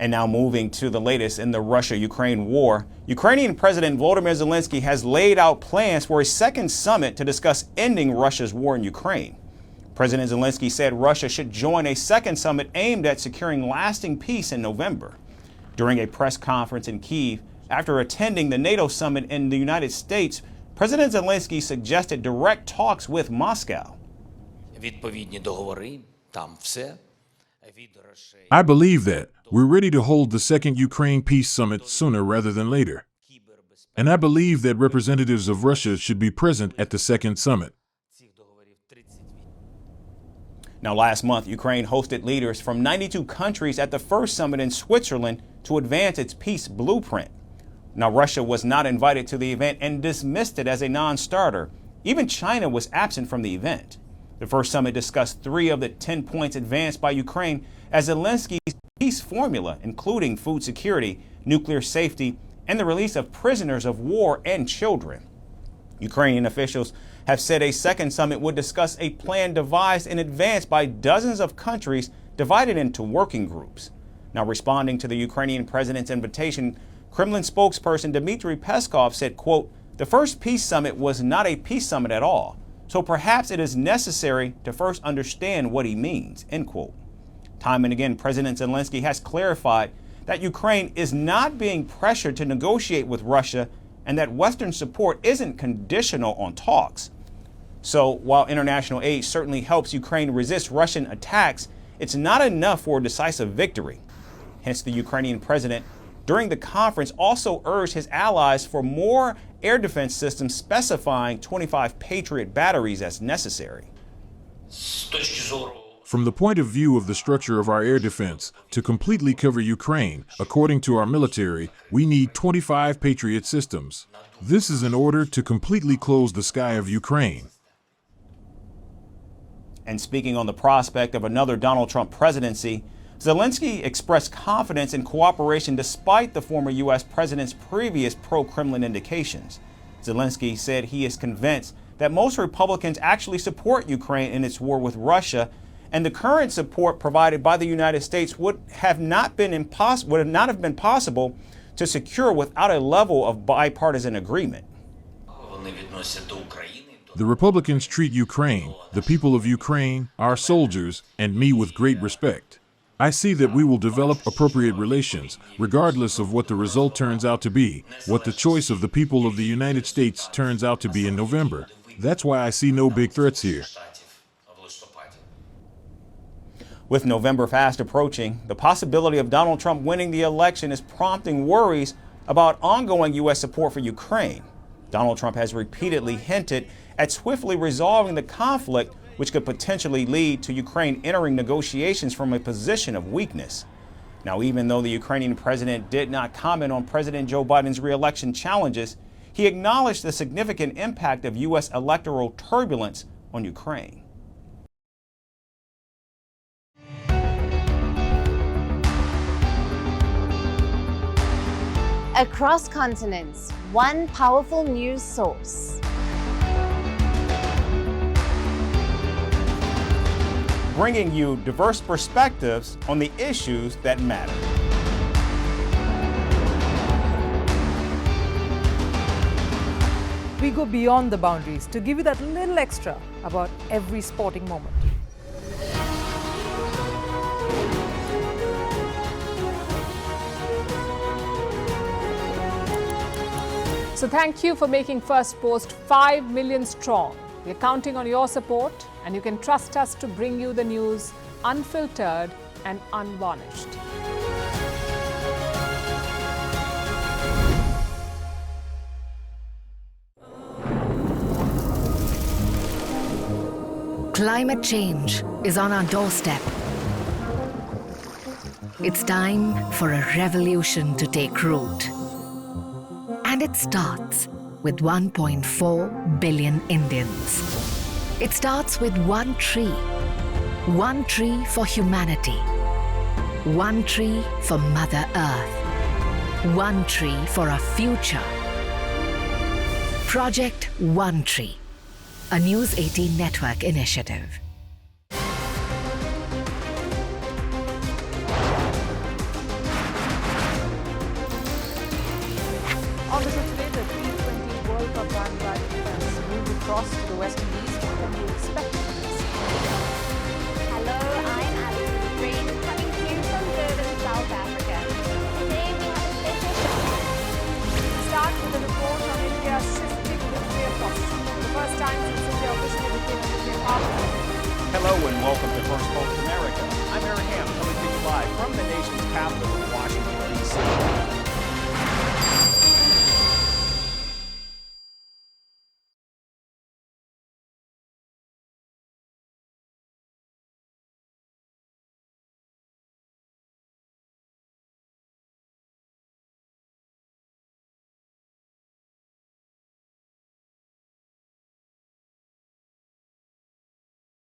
And now moving to the latest in the Russia-Ukraine war, Ukrainian President Volodymyr Zelensky has laid out plans for a second summit to discuss ending Russia's war in Ukraine. President Zelensky said Russia should join a second summit aimed at securing lasting peace in November. During a press conference in Kyiv, after attending the NATO summit in the United States, President Zelensky suggested direct talks with Moscow. I believe that we're ready to hold the second Ukraine peace summit sooner rather than later. And I believe that representatives of Russia should be present at the second summit. Now, last month, Ukraine hosted leaders from 92 countries at the first summit in Switzerland to advance its peace blueprint. Now, Russia was not invited to the event and dismissed it as a non-starter. Even China was absent from the event. The first summit discussed 3 of the 10 points advanced by Ukraine as Zelensky's peace formula, including food security, nuclear safety, and the release of prisoners of war and children. Ukrainian officials have said a second summit would discuss a plan devised in advance by dozens of countries divided into working groups. Now, responding to the Ukrainian president's invitation, Kremlin spokesperson Dmitry Peskov said, quote, "The first peace summit was not a peace summit at all, so perhaps it is necessary to first understand what he means," end quote. Time and again, President Zelensky has clarified that Ukraine is not being pressured to negotiate with Russia and that Western support isn't conditional on talks. So while international aid certainly helps Ukraine resist Russian attacks, it's not enough for a decisive victory. Hence, the Ukrainian president during the conference also urged his allies for more air defense systems, specifying 25 Patriot batteries as necessary. From the point of view of the structure of our air defense, to completely cover Ukraine, according to our military, we need 25 Patriot systems. This is in order to completely close the sky of Ukraine. And speaking on the prospect of another Donald Trump presidency, Zelensky expressed confidence in cooperation despite the former U.S. president's previous pro-Kremlin indications. Zelensky said he is convinced that most Republicans actually support Ukraine in its war with Russia, and the current support provided by the United States would not have been possible to secure without a level of bipartisan agreement. The Republicans treat Ukraine, the people of Ukraine, our soldiers, and me with great respect. I see that we will develop appropriate relations, regardless of what the result turns out to be, what the choice of the people of the United States turns out to be in November. That's why I see no big threats here. With November fast approaching, the possibility of Donald Trump winning the election is prompting worries about ongoing U.S. support for Ukraine. Donald Trump has repeatedly hinted at swiftly resolving the conflict, which could potentially lead to Ukraine entering negotiations from a position of weakness. Now, even though the Ukrainian president did not comment on President Joe Biden's re-election challenges, he acknowledged the significant impact of U.S. electoral turbulence on Ukraine. Across continents, one powerful news source. Bringing you diverse perspectives on the issues that matter. We go beyond the boundaries to give you that little extra about every sporting moment. So thank you for making Firstpost 5 million strong. We're counting on your support, and you can trust us to bring you the news unfiltered and unvarnished. Climate change is on our doorstep. It's time for a revolution to take root. And it starts with 1.4 billion Indians. It starts with one tree for humanity, one tree for Mother Earth, one tree for our future. Project One Tree, a News 18 network initiative. destiny